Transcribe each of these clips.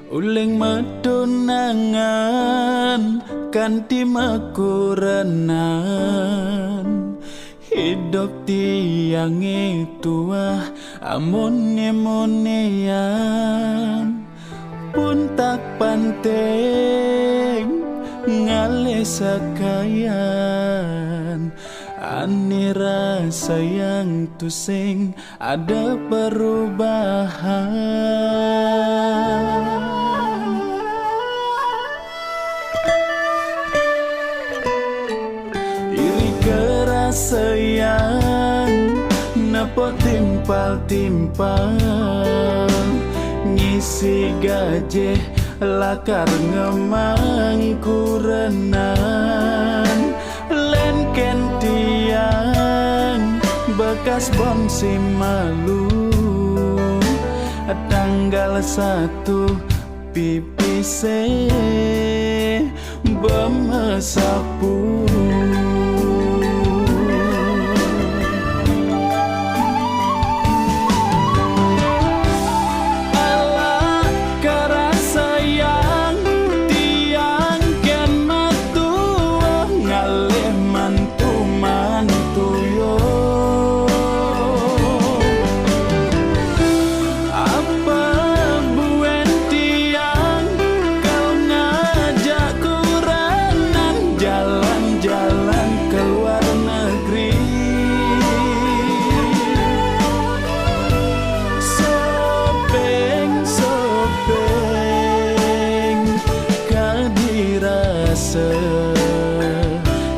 Uling medunangan kanthi mekurenan hidup tiang tua amone-monean pun tak penting ngale sakayan ani rasa yang tusing ada perubahan. Sayang napa timpal-timpal ngisi gaje lakar ngemang kurenan lenken tiang bekas bom si malu tanggal 1 pipise bemesapu.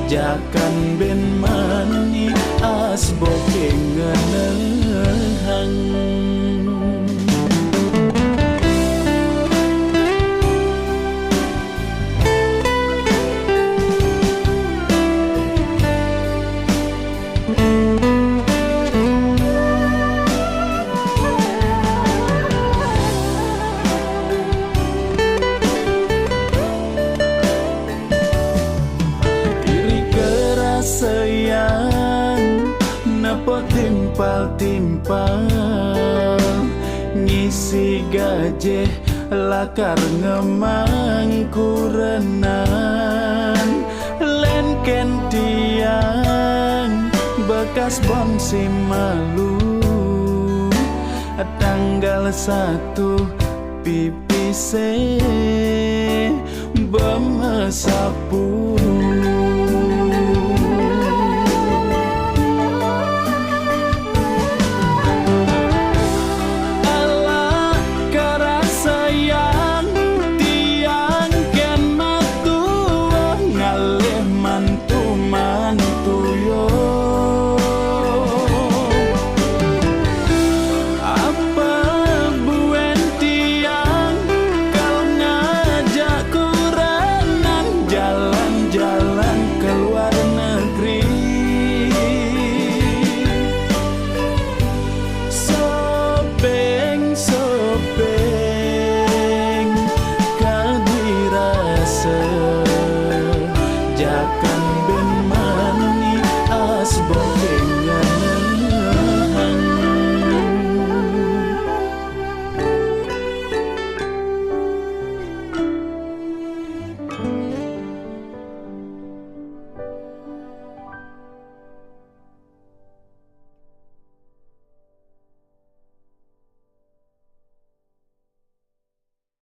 Jakan ben mani asbo kengenehang. Sayang napa timpal-timpal ngisi gaje lakar ngemang kurenan lenken tiang bekas bom si malu tanggal 1 pipise bemesapu.